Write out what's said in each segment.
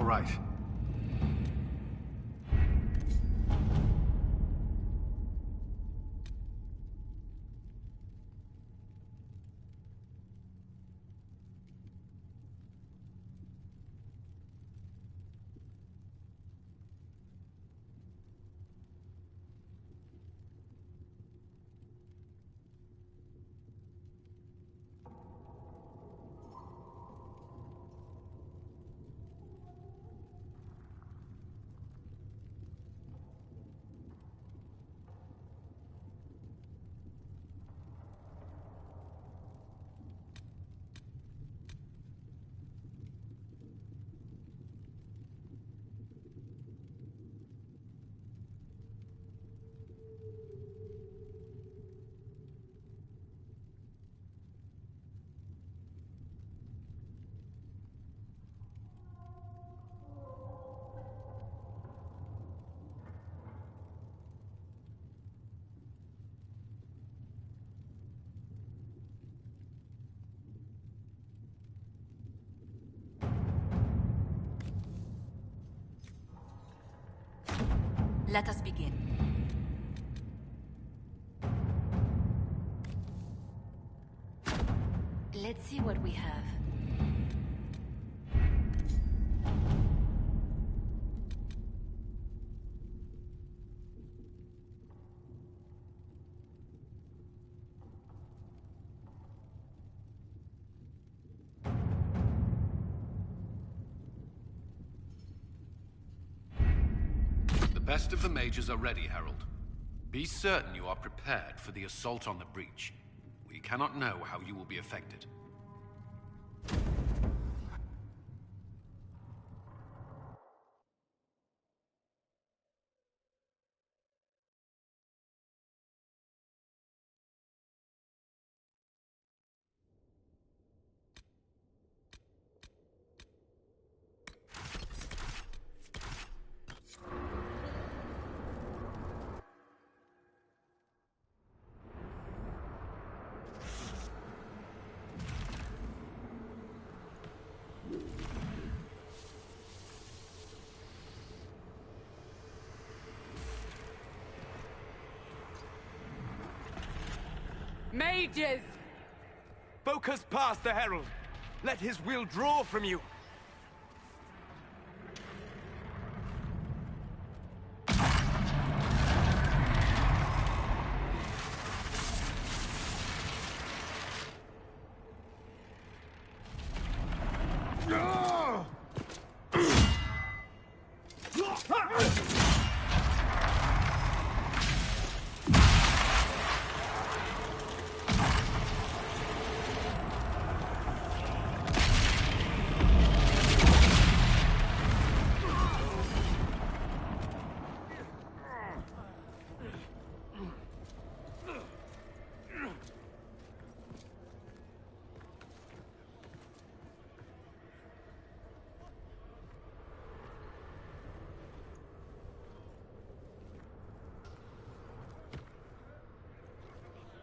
right. Let us begin. Let's see what we have. The best of the mages are ready, Herald. Be certain you are prepared for the assault on the breach. We cannot know how you will be affected. Mages! Focus past the Herald. Let his will draw from you.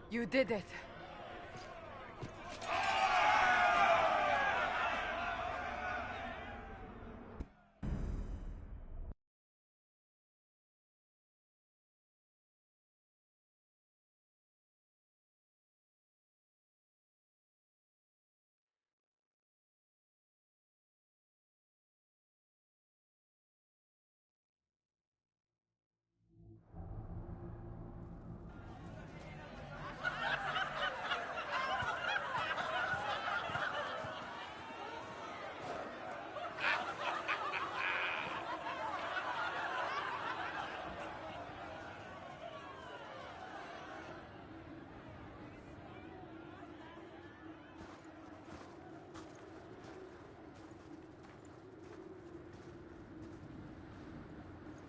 You did it.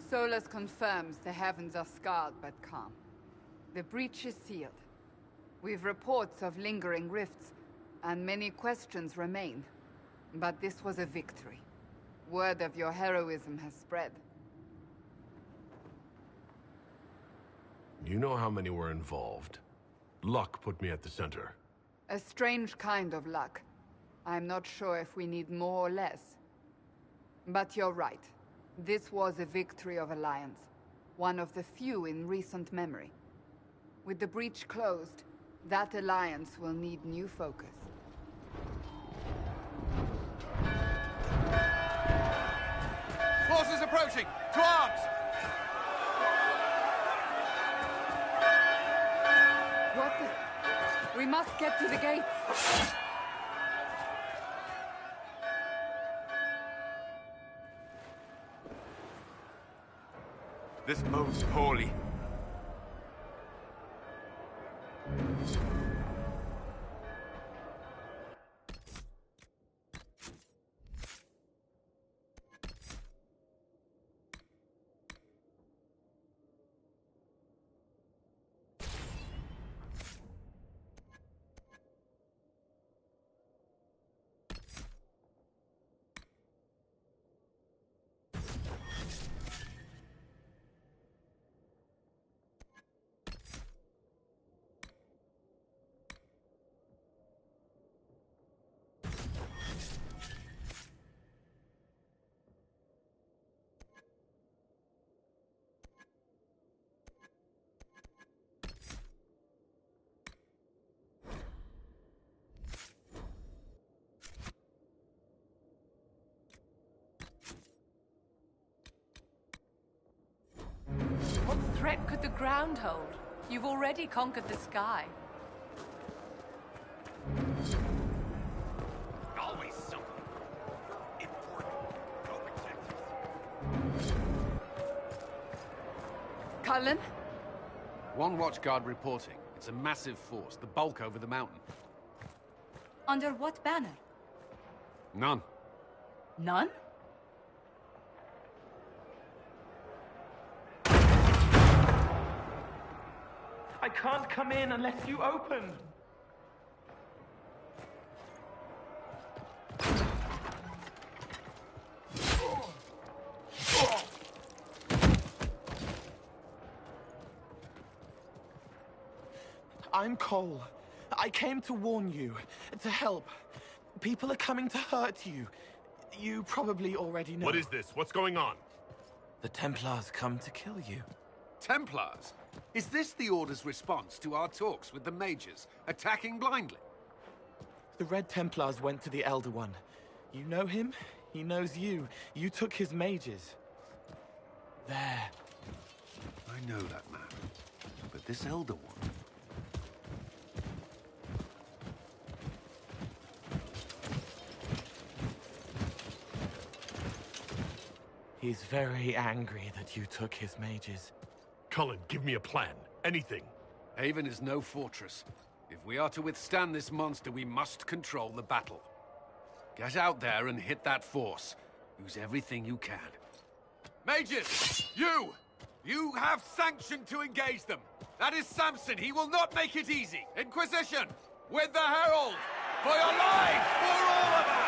Solus confirms the heavens are scarred but calm. The breach is sealed. We've reports of lingering rifts, and many questions remain. But this was a victory. Word of your heroism has spread. You know how many were involved. Luck put me at the center. A strange kind of luck. I'm not sure if we need more or less. But you're right. This was a victory of Alliance. One of the few in recent memory. With the breach closed, that alliance will need new focus. Forces approaching! To arms! What the... We must get to the gates! This bodes poorly. What threat could the ground hold? You've already conquered the sky. Always something. Important. Go protect us. Cullen? One watchguard reporting. It's a massive force, the bulk over the mountain. Under what banner? None. None? I can't come in unless you open. I'm Cole. I came to warn you, to help. People are coming to hurt you. You probably already know. What is this? What's going on? The Templars come to kill you. Templars? Is this the Order's response to our talks with the mages, attacking blindly? The Red Templars went to the Elder One. You know him? He knows you. You took his mages. There. I know that man. But this Elder One... He's very angry that you took his mages. Cullen, give me a plan. Anything. Haven is no fortress. If we are to withstand this monster, we must control the battle. Get out there and hit that force. Use everything you can. Mages! You! You have sanction to engage them. That is Samson. He will not make it easy. Inquisition! With the Herald! For your lives! For all of us!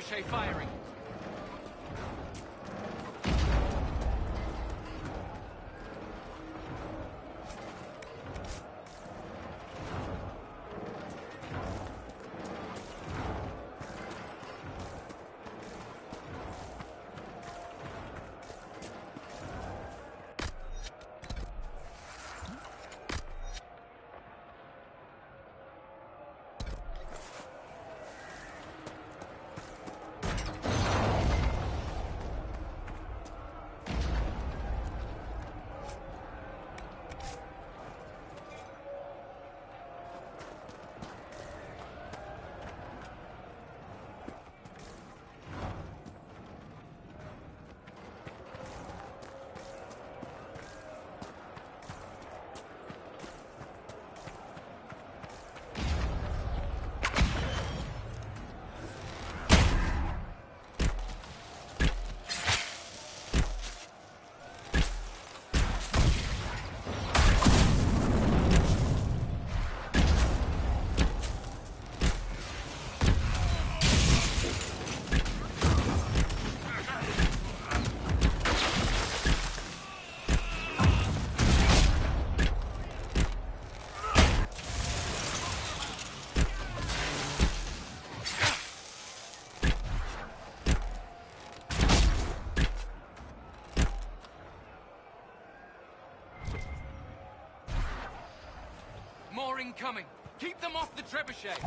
trebuchet firing. More incoming. Keep them off the trebuchet.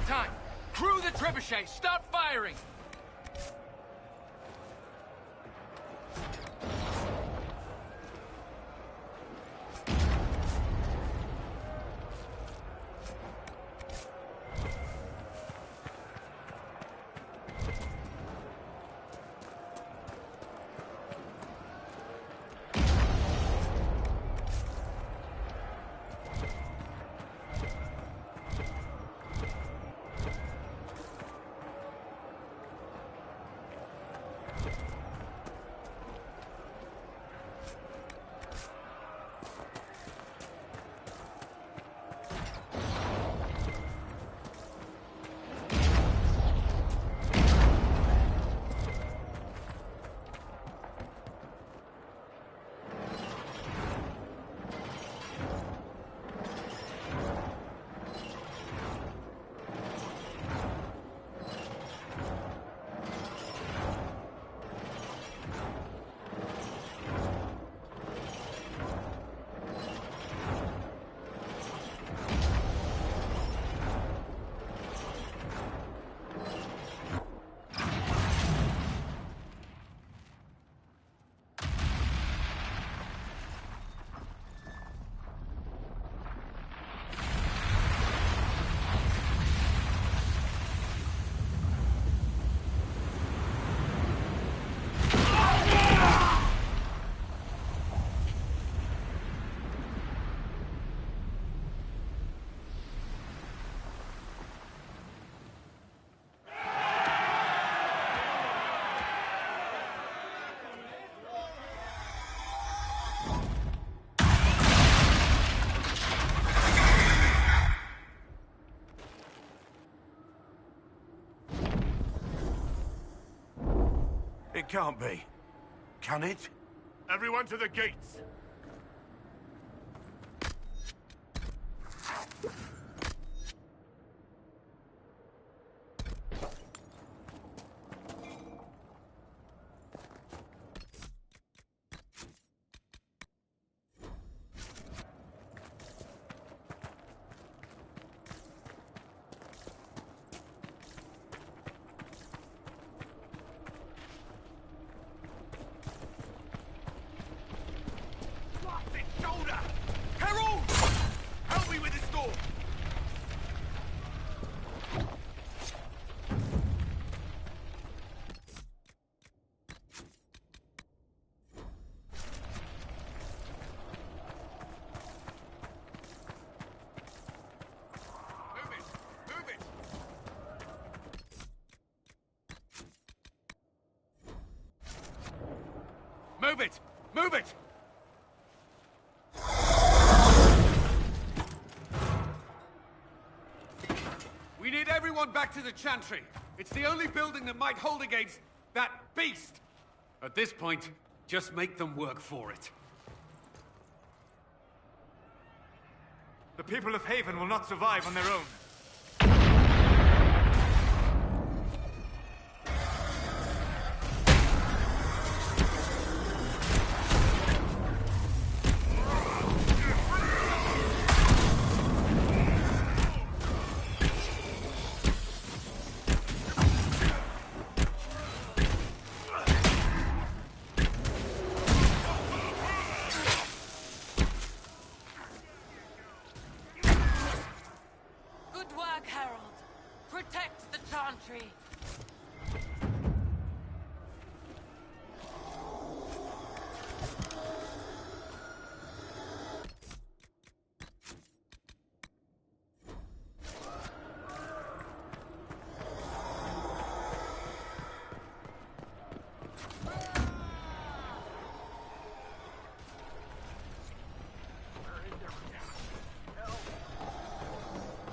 Time. Crew the trebuchet. Start firing. It can't be. Can it? Everyone to the gates! Move it! Move it! We need everyone back to the Chantry. It's the only building that might hold against that beast. At this point, just make them work for it. The people of Haven will not survive on their own.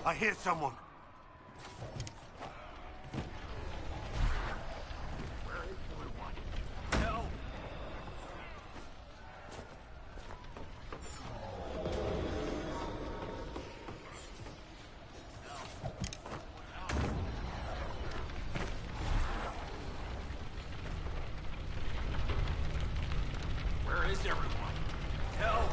I hear someone. Where is everyone? Help!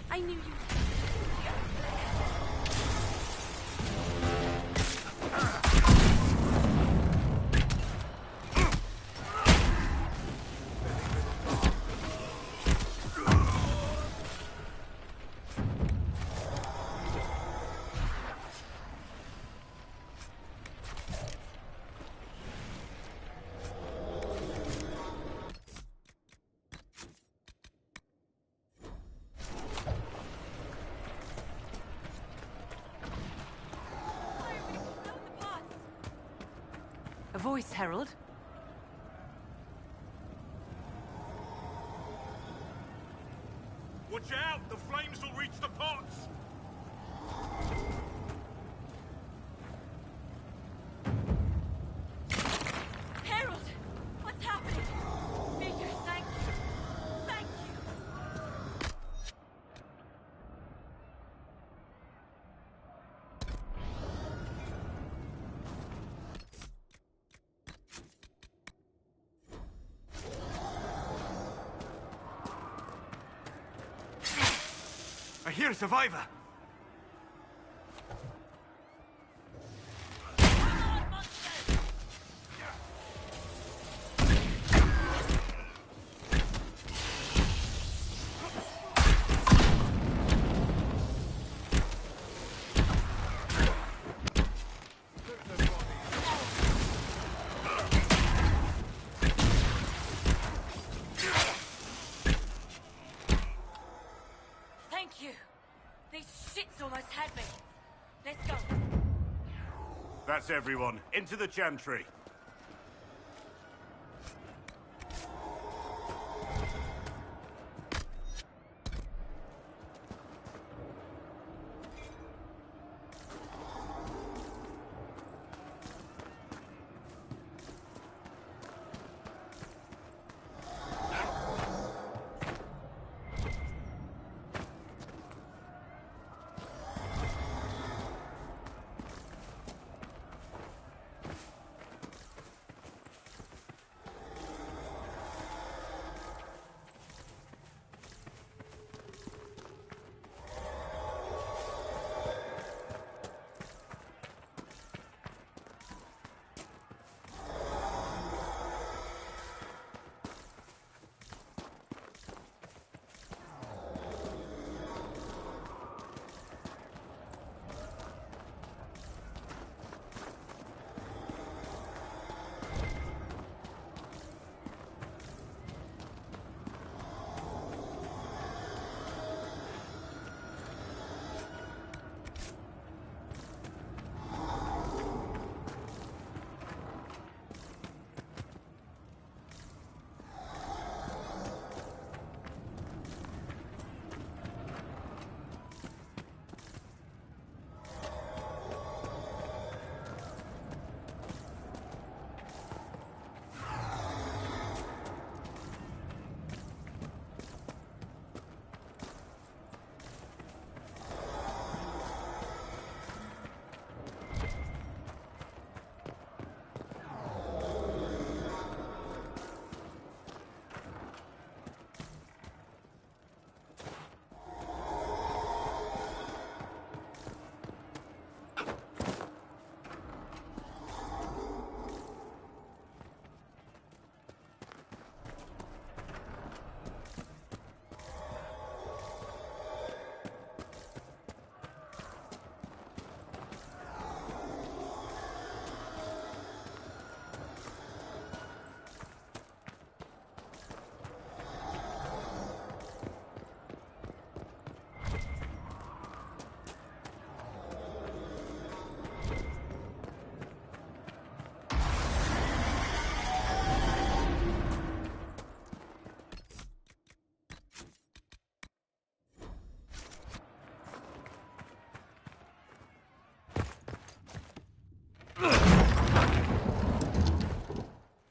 I knew you. A voice, Herald. Watch out! The flames will reach the pots! Herald! What's happening? Speaker, thank you. Thank you. I hear a survivor! Thank you. These shits almost had me. Let's go. That's everyone. Into the chantry.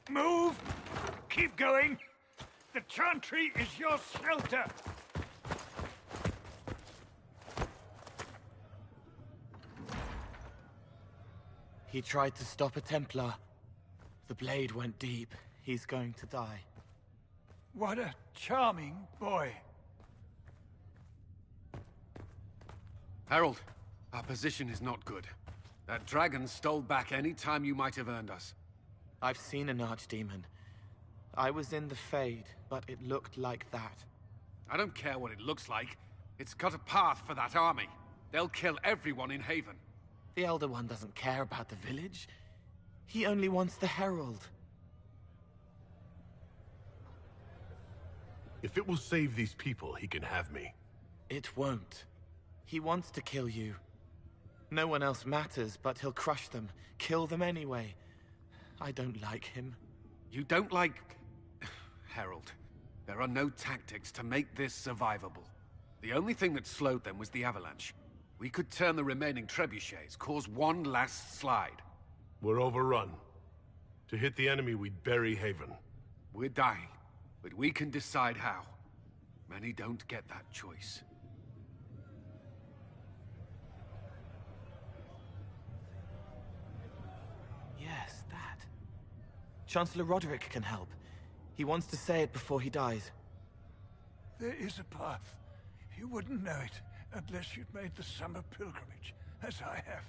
Move! Keep going! The chantry is your shelter! He tried to stop a Templar. The blade went deep. He's going to die. What a charming boy. Herald, our position is not good. That dragon stole back any time you might have earned us. I've seen an archdemon. I was in the Fade, but it looked like that. I don't care what it looks like. It's got a path for that army. They'll kill everyone in Haven. The Elder One doesn't care about the village. He only wants the Herald. If it will save these people, he can have me. It won't. He wants to kill you. No one else matters, but he'll crush them, kill them anyway. I don't like him. You don't like... Herald, there are no tactics to make this survivable. The only thing that slowed them was the avalanche. We could turn the remaining trebuchets, cause one last slide. We're overrun. To hit the enemy, we'd bury Haven. We're dying, but we can decide how. Many don't get that choice. Yes, that. Chancellor Roderick can help. He wants to say it before he dies. There is a path. You wouldn't know it unless you'd made the summer pilgrimage, as I have.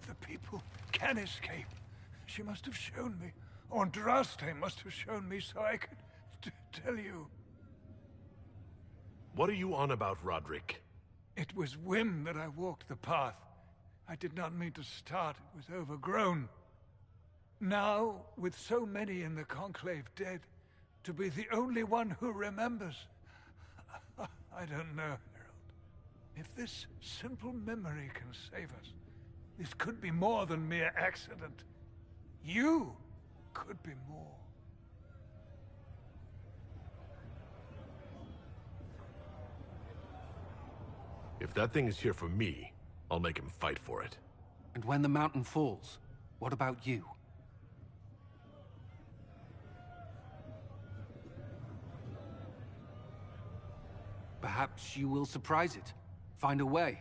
The people can escape. She must have shown me. Or Andraste must have shown me so I could tell you. What are you on about, Roderick? It was whim that I walked the path. I did not mean to start. It was overgrown. Now, with so many in the Conclave dead, to be the only one who remembers... I don't know, Herald. If this simple memory can save us, This could be more than mere accident. You could be more. If that thing is here for me, I'll make him fight for it. And when the mountain falls, what about you? Perhaps you will surprise it. Find a way.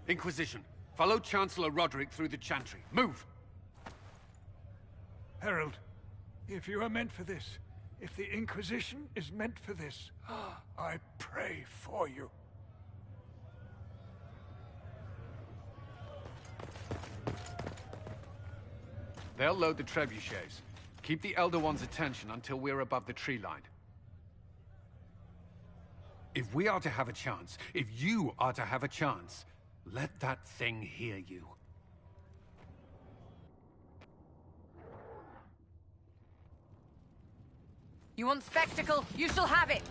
Inquisition, follow Chancellor Roderick through the Chantry. Move! Herald, if you are meant for this, if the Inquisition is meant for this, I pray for you. They'll load the trebuchets. Keep the Elder One's attention until we're above the tree line. If we are to have a chance, if you are to have a chance, let that thing hear you. You want spectacle? You shall have it!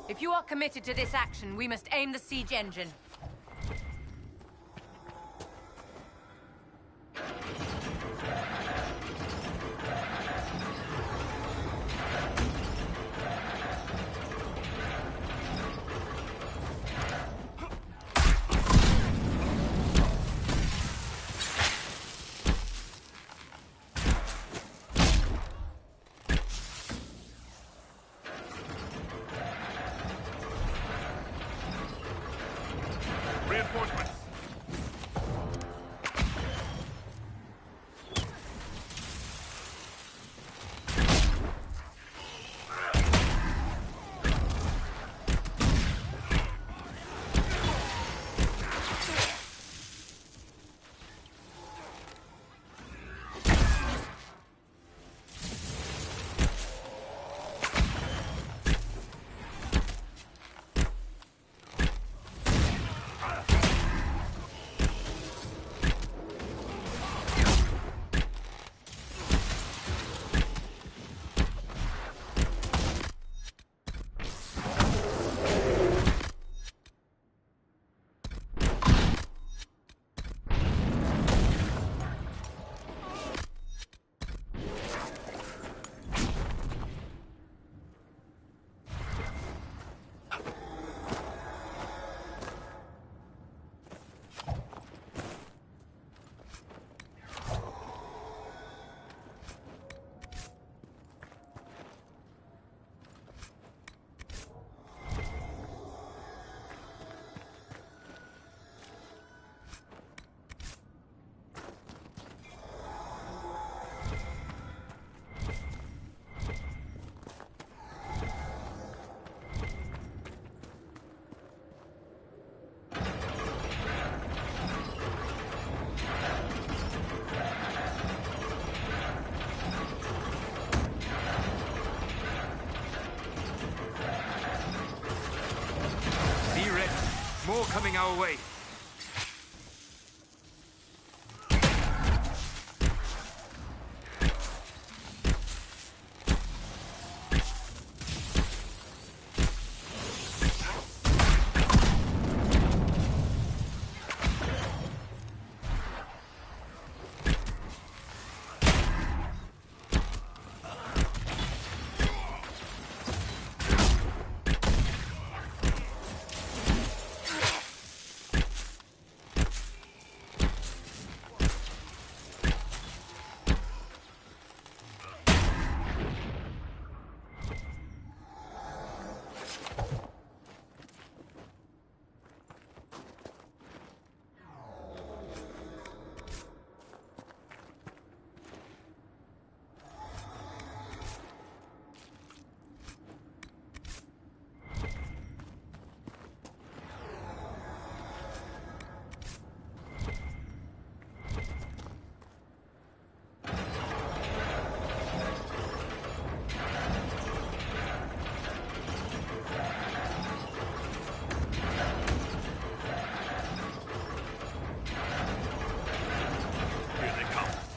If you are committed to this action, we must aim the siege engine. coming our way.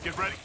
Get ready.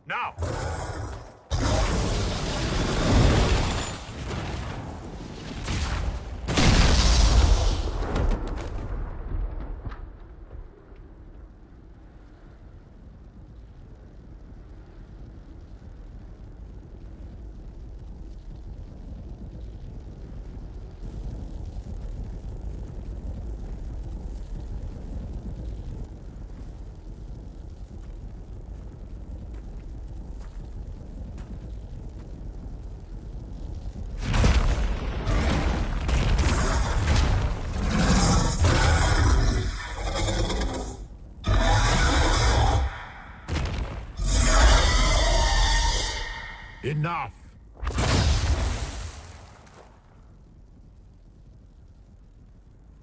Now! Enough!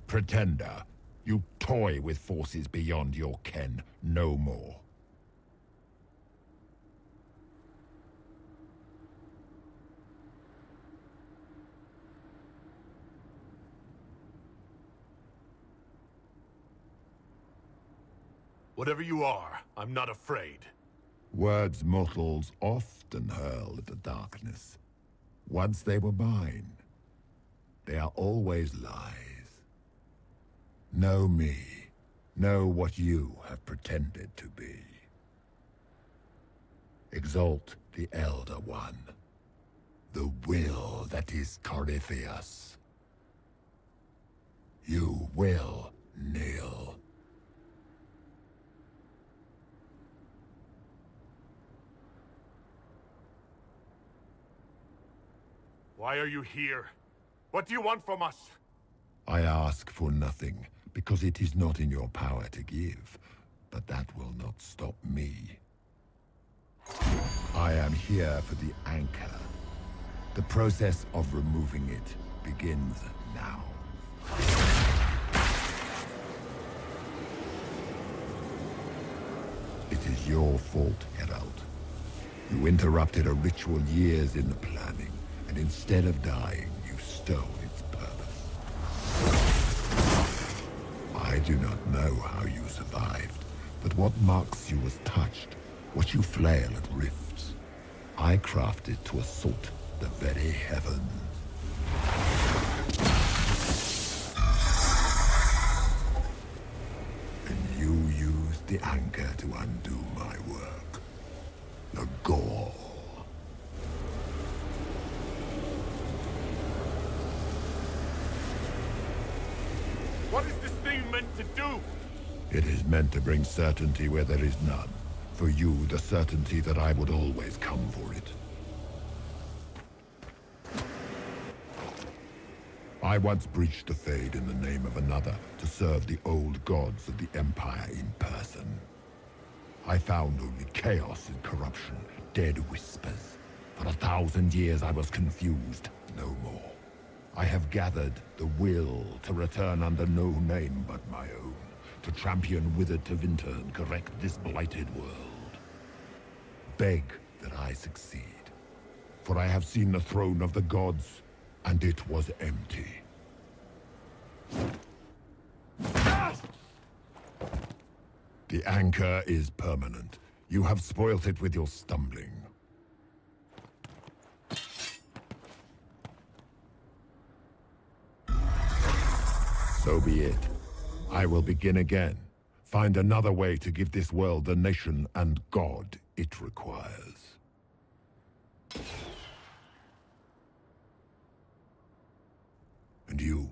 Pretender, you toy with forces beyond your ken, no more. Whatever you are, I'm not afraid. Words mortals often hurl at the darkness. Once they were mine, they are always lies. Know me. Know what you have pretended to be. Exalt the Elder One. The will that is Corypheus. You will kneel. Why are you here? What do you want from us? I ask for nothing, because it is not in your power to give. But that will not stop me. I am here for the anchor. The process of removing it begins now. It is your fault, Herald. You interrupted a ritual years in the planning, and instead of dying, you stole its purpose. I do not know how you survived, but what marks you as touched, what you flail at rifts, I crafted to assault the very heavens. And you used the anchor to undo my work. The 𝙭. What is this thing meant to do? It is meant to bring certainty where there is none. For you, the certainty that I would always come for it. I once breached the Fade in the name of another to serve the old gods of the Empire in person. I found only chaos and corruption, dead whispers. For 1,000 years I was confused, no more. I have gathered the will to return under no name but my own, to champion withered to winter and correct this blighted world. Beg that I succeed, for I have seen the throne of the gods, and it was empty. The anchor is permanent. You have spoilt it with your stumbling. So be it. I will begin again. Find another way to give this world the nation and God it requires. And you,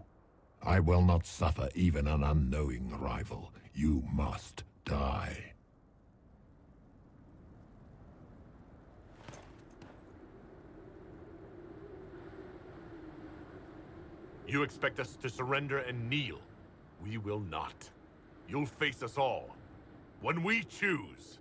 I will not suffer even an unknowing rival. You must die. You expect us to surrender and kneel. We will not. You'll face us all. When we choose.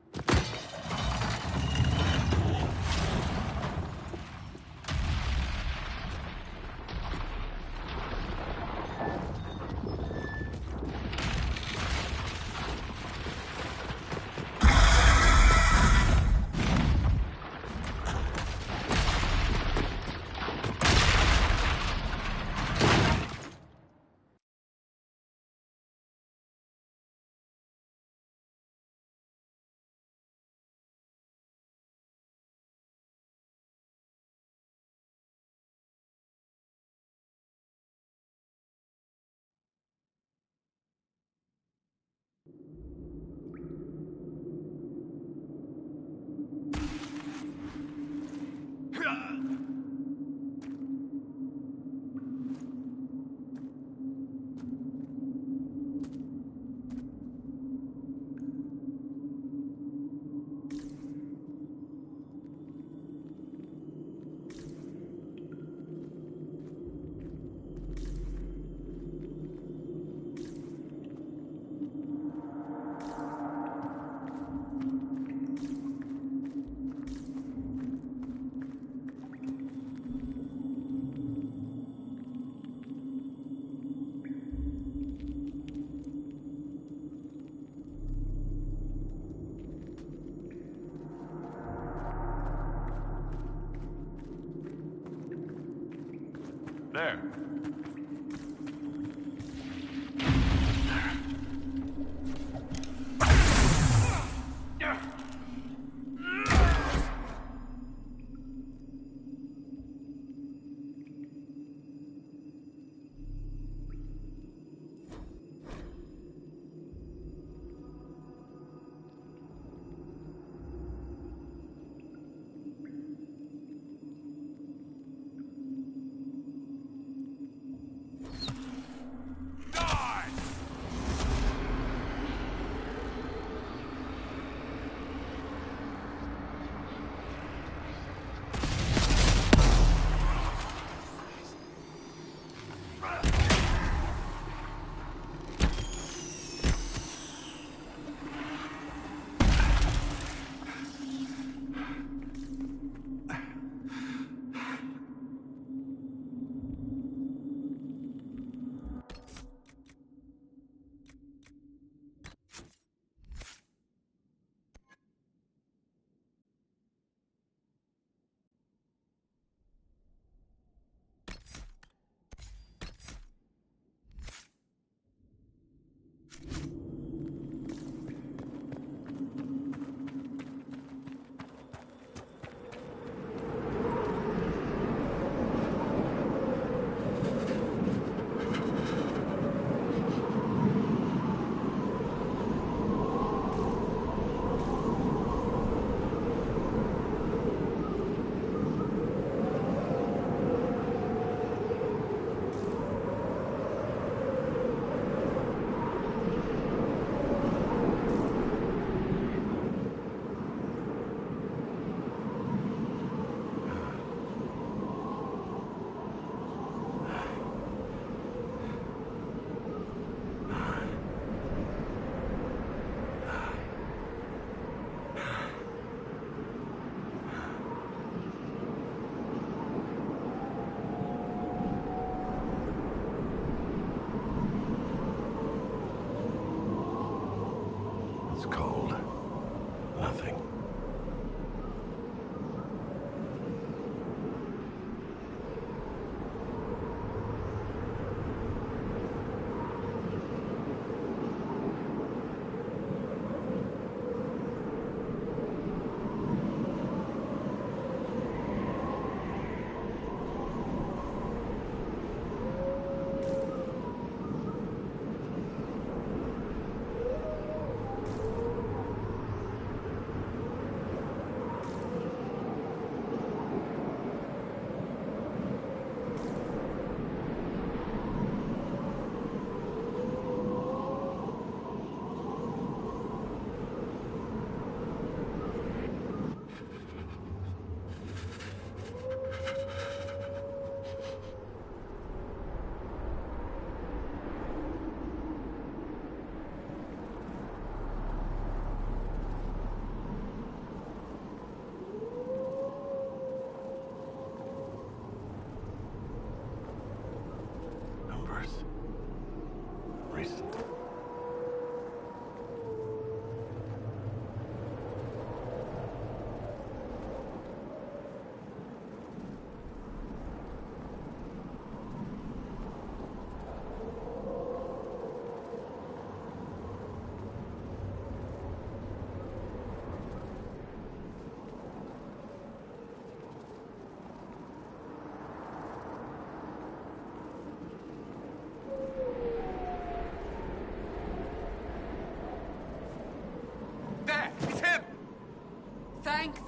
There.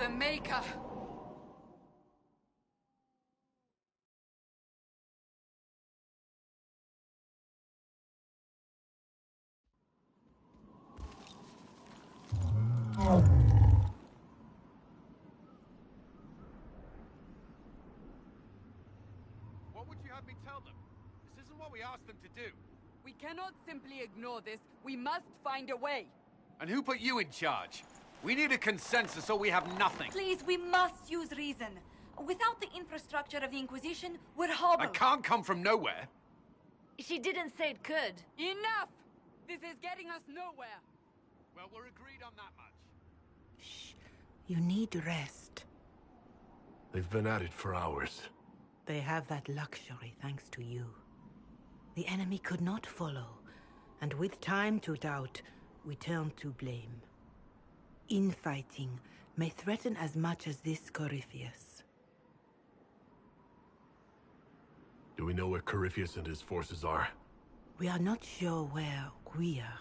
the Maker! What would you have me tell them? This isn't what we asked them to do. We cannot simply ignore this. We must find a way. And who put you in charge? We need a consensus or we have nothing. Please, we must use reason. Without the infrastructure of the Inquisition, we're hobbled. I can't come from nowhere. She didn't say it could. Enough! This is getting us nowhere. Well, we're agreed on that much. Shh. You need rest. They've been at it for hours. They have that luxury thanks to you. The enemy could not follow, and with time to doubt, we turn to blame. Infighting may threaten as much as this Corypheus. Do we know where Corypheus and his forces are? We are not sure where we are,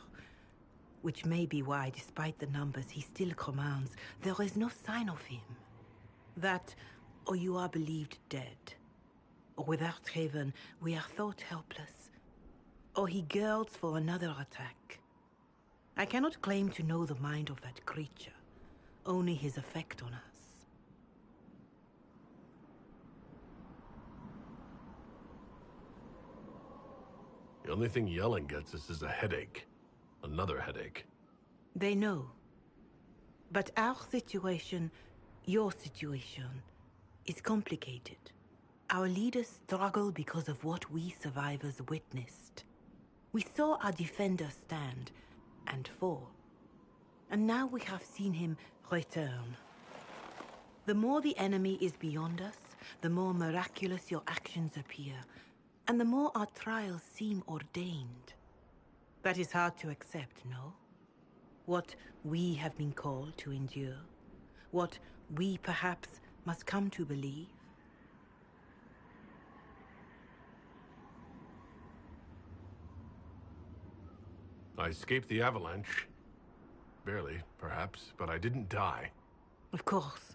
which may be why, despite the numbers he still commands, there is no sign of him. That, or you are believed dead. Or without Haven, we are thought helpless. Or he girds for another attack. I cannot claim to know the mind of that creature, only his effect on us. The only thing yelling gets us is a headache. Another headache. They know. But our situation, your situation, is complicated. Our leaders struggle because of what we survivors witnessed. We saw our defender stand and fall. And now we have seen him return. The more the enemy is beyond us, the more miraculous your actions appear, and the more our trials seem ordained. That is hard to accept, no? What we have been called to endure, what we perhaps must come to believe. I escaped the avalanche. Barely, perhaps, but I didn't die. Of course,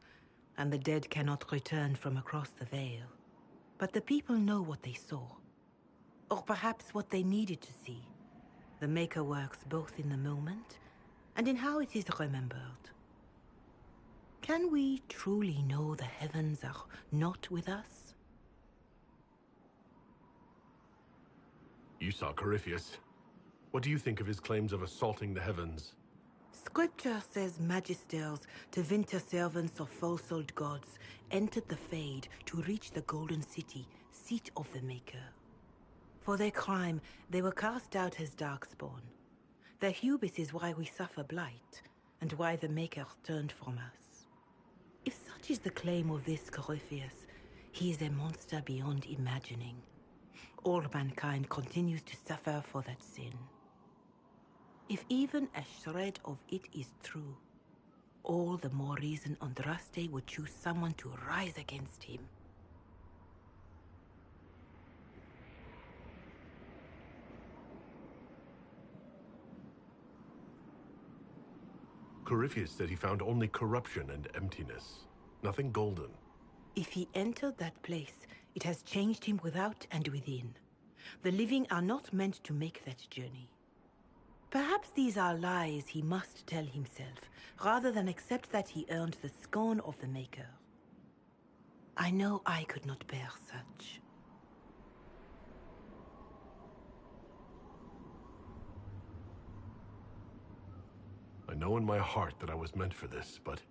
and the dead cannot return from across the veil. But the people know what they saw. Or perhaps what they needed to see. The Maker works both in the moment and in how it is remembered. Can we truly know the heavens are not with us? You saw Corypheus. What do you think of his claims of assaulting the heavens? Scripture says magisters, to winter servants of false-old gods, entered the Fade to reach the Golden City, seat of the Maker. For their crime, they were cast out as darkspawn. Their hubris is why we suffer blight, and why the Maker turned from us. If such is the claim of this Corypheus, he is a monster beyond imagining. All mankind continues to suffer for that sin. If even a shred of it is true, all the more reason Andraste would choose someone to rise against him. Corypheus said he found only corruption and emptiness. Nothing golden. If he entered that place, it has changed him without and within. The living are not meant to make that journey. Perhaps these are lies he must tell himself, rather than accept that he earned the scorn of the Maker. I know I could not bear such. I know in my heart that I was meant for this, but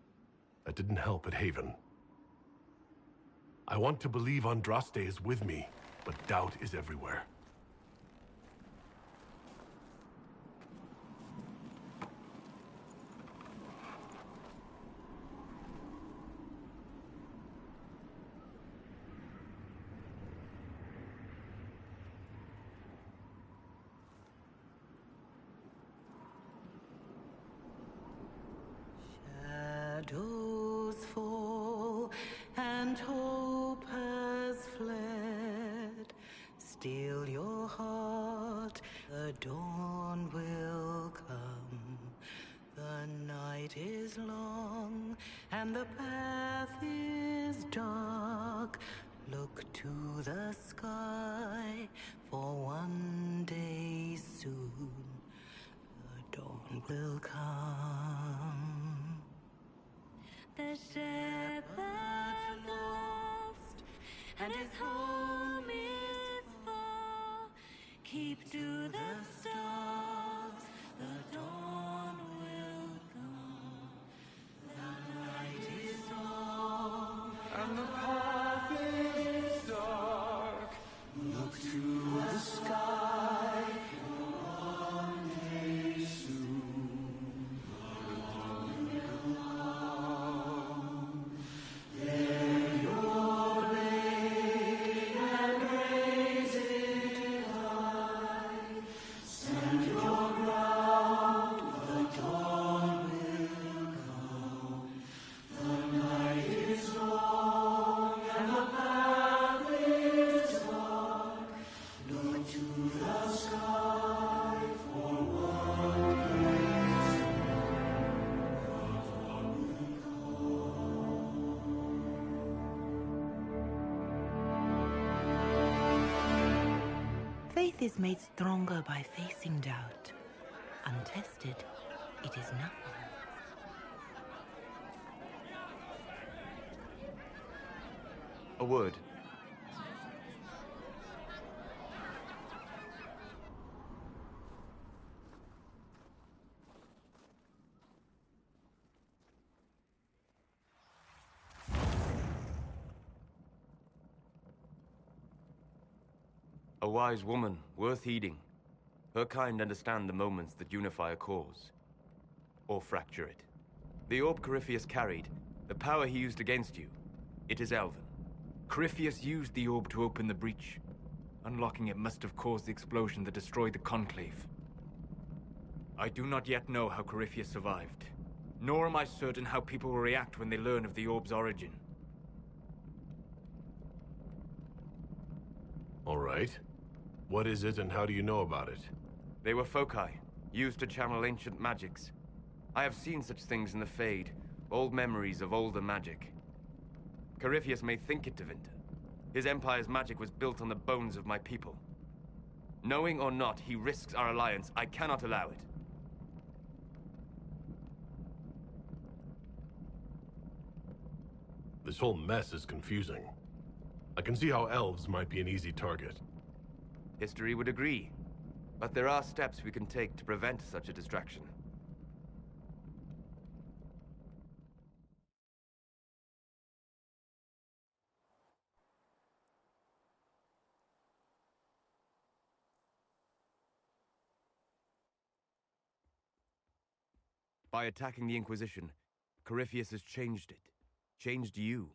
that didn't help at Haven. I want to believe Andraste is with me, but doubt is everywhere. Shadows fall and hope has fled. Still and the path is dark. Look to the sky, for one day soon the dawn will come. The shepherd's lost, and his home is far. Keep to the stars, the dawn will come. The night is long, And the path is dark. look to the sky, for one day soon the dawn will come. There your blade and raise it high. Stand your ground, the dawn will come. The night is long and the path is dark. Look to the sky, for one day soon the dawn will come. Faith is made stronger by facing doubt. Untested, it is nothing. A word. A wise woman, worth heeding. Her kind understand the moments that unify a cause. Or fracture it. The orb Corypheus carried, the power he used against you, it is elven. Corypheus used the orb to open the breach. Unlocking it must have caused the explosion that destroyed the Conclave. I do not yet know how Corypheus survived, nor am I certain how people will react when they learn of the orb's origin. All right. What is it and how do you know about it? They were foci, used to channel ancient magics. I have seen such things in the Fade, old memories of older magic. Corypheus may think it Tevinter. His empire's magic was built on the bones of my people. Knowing or not, he risks our alliance. I cannot allow it. This whole mess is confusing. I can see how elves might be an easy target. History would agree, but there are steps we can take to prevent such a distraction. By attacking the Inquisition, Corypheus has changed it. Changed you.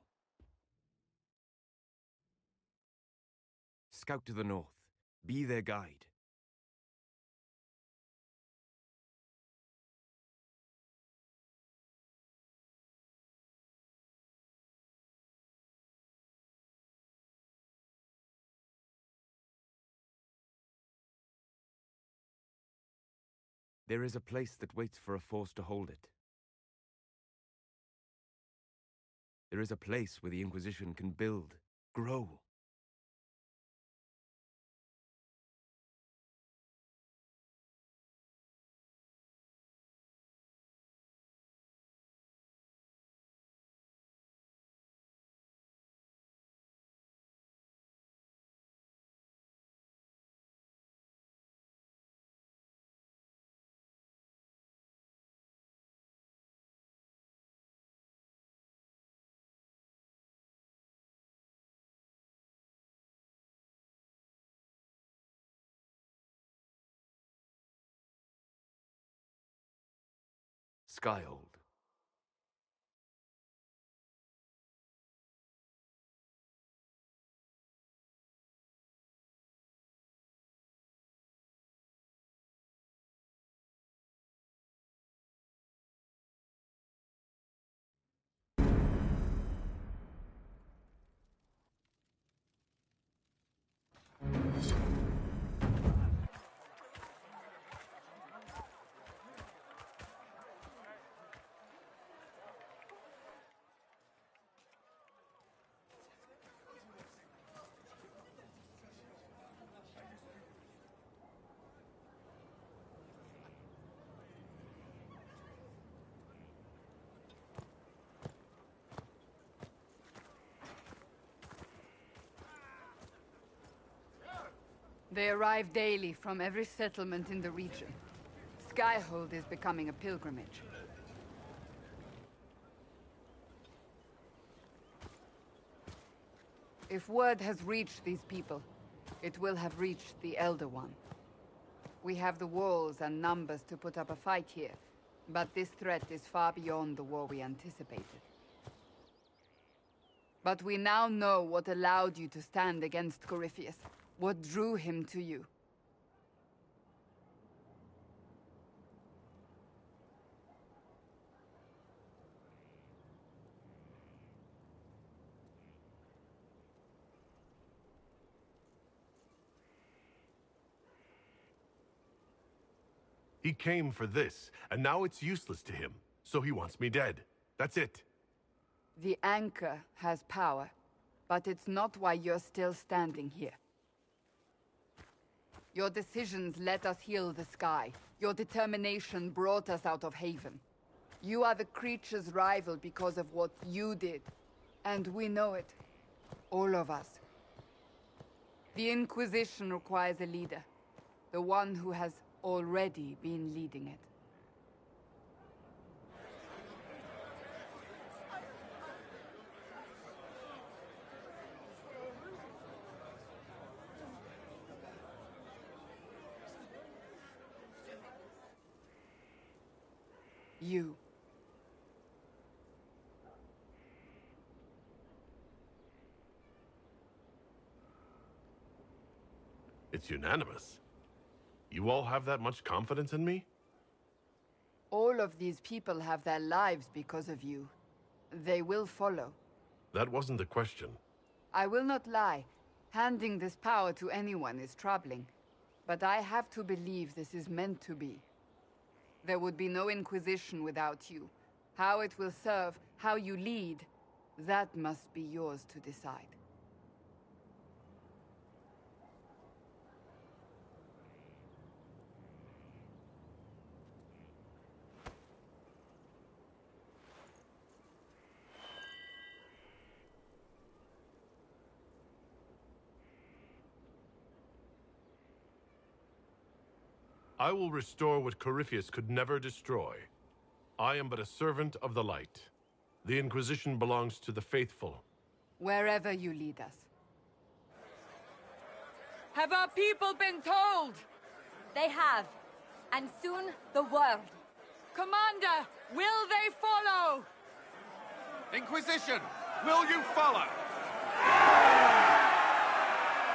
Scout to the north. Be their guide. There is a place that waits for a force to hold it. There is a place where the Inquisition can build, grow. 𝙭𝙪. They arrive daily from every settlement in the region. Skyhold is becoming a pilgrimage. If word has reached these people, it will have reached the Elder One. We have the walls and numbers to put up a fight here, but this threat is far beyond the war we anticipated. But we now know what allowed you to stand against Corypheus, what drew him to you. He came for this, and now it's useless to him, so he wants me dead. That's it. The anchor has power, but it's not why you're still standing here. Your decisions let us heal the sky. Your determination brought us out of Haven. You are the creature's rival because of what you did. And we know it. All of us. The Inquisition requires a leader. The one who has already been leading it. You. It's unanimous. You all have that much confidence in me? All of these people have their lives because of you. They will follow. That wasn't the question. I will not lie. Handing this power to anyone is troubling. But I have to believe this is meant to be. There would be no Inquisition without you. How it will serve, how you lead, that must be yours to decide. I will restore what Corypheus could never destroy. I am but a servant of the light. The Inquisition belongs to the faithful. Wherever you lead us. Have our people been told? They have. And soon, the world. Commander, will they follow? Inquisition, will you follow?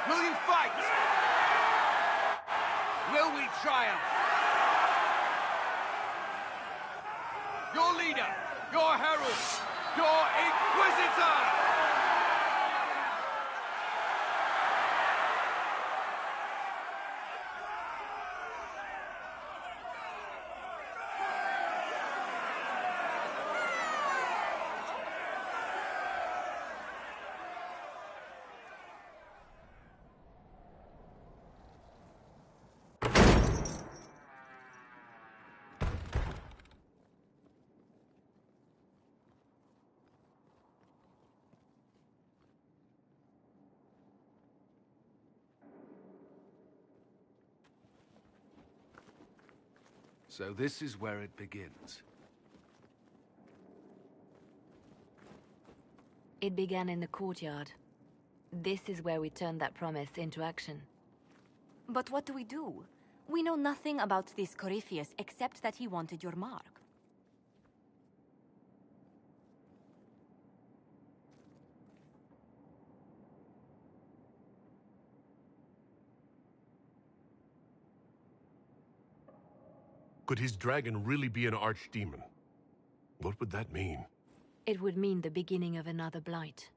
Will you fight? Will we triumph? Your leader, your herald, your Inquisitor! So this is where it begins. It began in the courtyard. This is where we turned that promise into action. But what do? We know nothing about this Corypheus except that he wanted your mark. Could his dragon really be an archdemon? What would that mean? It would mean the beginning of another blight.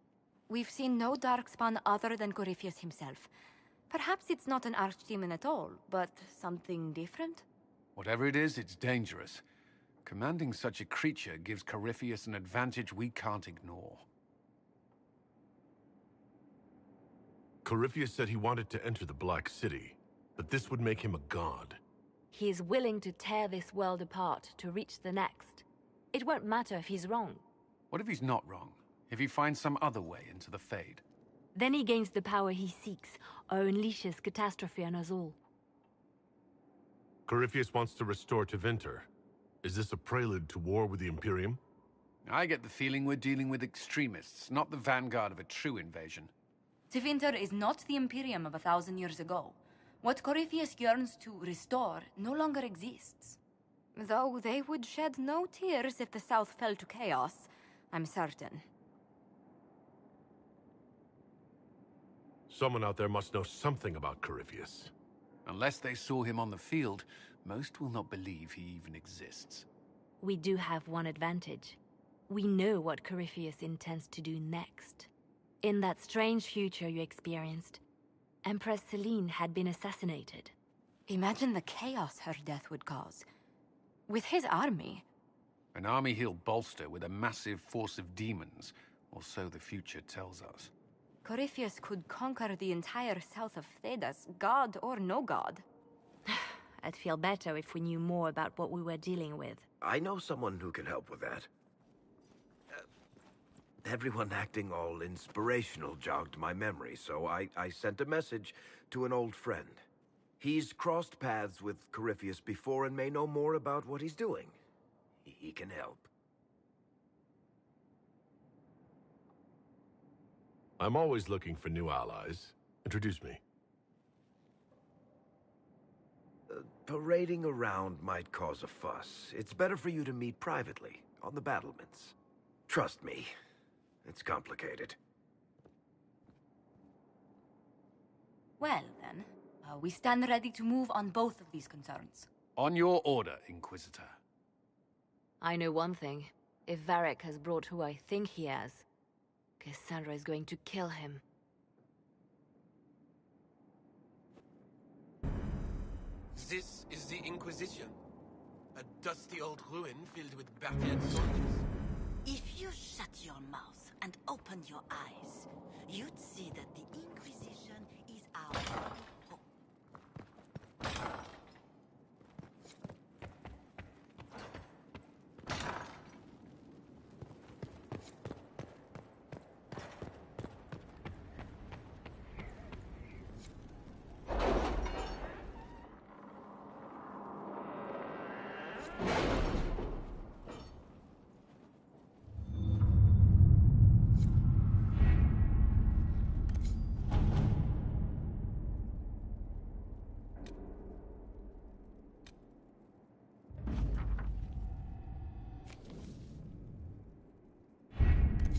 We've seen no darkspawn other than Corypheus himself. Perhaps it's not an archdemon at all, but something different? Whatever it is, it's dangerous. Commanding such a creature gives Corypheus an advantage we can't ignore. Corypheus said he wanted to enter the Black City, but this would make him a god. He is willing to tear this world apart to reach the next. It won't matter if he's wrong. What if he's not wrong? If he finds some other way into the Fade? Then he gains the power he seeks, or unleashes catastrophe on us all. Corypheus wants to restore Tevinter. Is this a prelude to war with the Imperium? I get the feeling we're dealing with extremists, not the vanguard of a true invasion. Tevinter is not the Imperium of 1,000 years ago. What Corypheus yearns to restore no longer exists. Though they would shed no tears if the South fell to chaos, I'm certain. Someone out there must know something about Corypheus. Unless they saw him on the field, most will not believe he even exists. We do have one advantage. We know what Corypheus intends to do next. In that strange future you experienced, Empress Selene had been assassinated. Imagine the chaos her death would cause. With his army. An army he'll bolster with a massive force of demons, or so the future tells us. Corypheus could conquer the entire south of Thedas, god or no god. I'd feel better if we knew more about what we were dealing with. I know someone who can help with that. Everyone acting all inspirational jogged my memory, so I sent a message to an old friend. He's crossed paths with Corypheus before and may know more about what he's doing. He can help. I'm always looking for new allies. Introduce me. Parading around might cause a fuss. It's better for you to meet privately, on the battlements. Trust me, it's complicated. Well, then, we stand ready to move on both of these concerns. On your order, Inquisitor. I know one thing. If Varric has brought who I think he has, Cassandra is going to kill him. This is the Inquisition. A dusty old ruin filled with battered soldiers. If you shut your mouth and open your eyes, you'd see that the Inquisition is our home.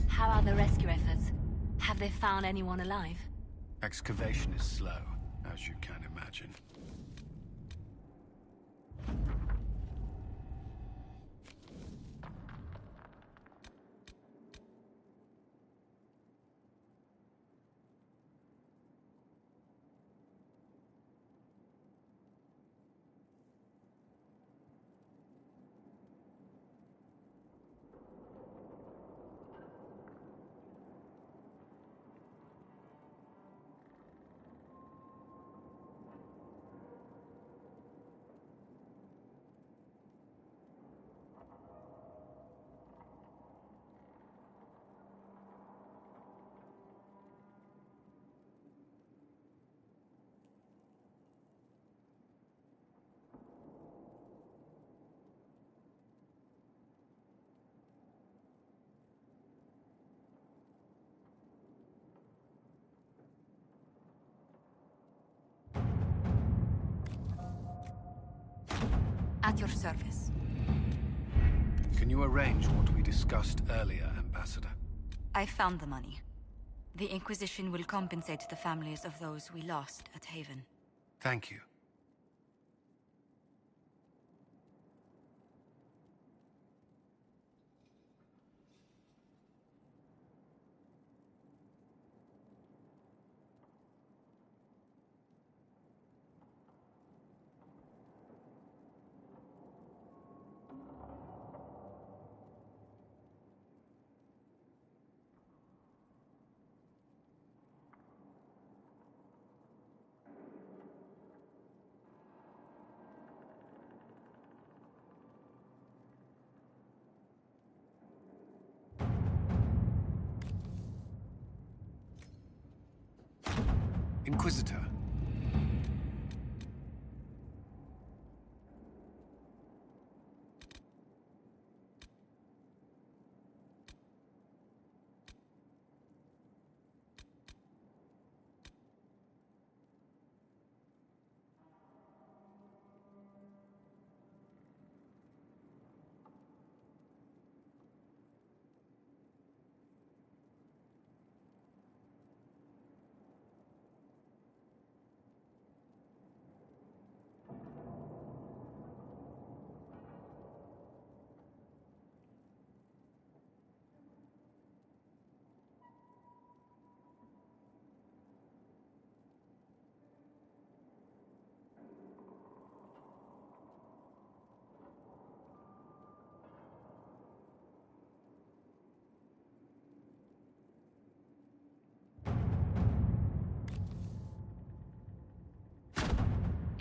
How are the rescue efforts? Have they found anyone alive? Excavation is slow, as you can imagine. At your service. Can you arrange what we discussed earlier, Ambassador? I found the money. The Inquisition will compensate the families of those we lost at Haven. Thank you. Inquisitor.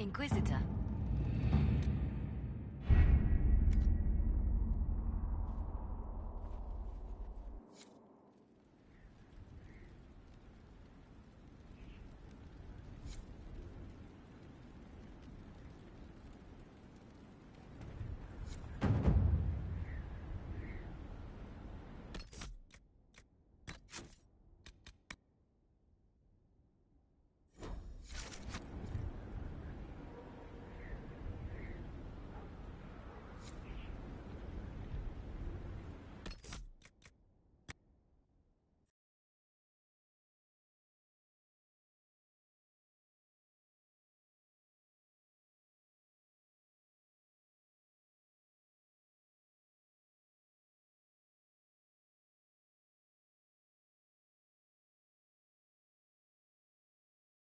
Inquisitor.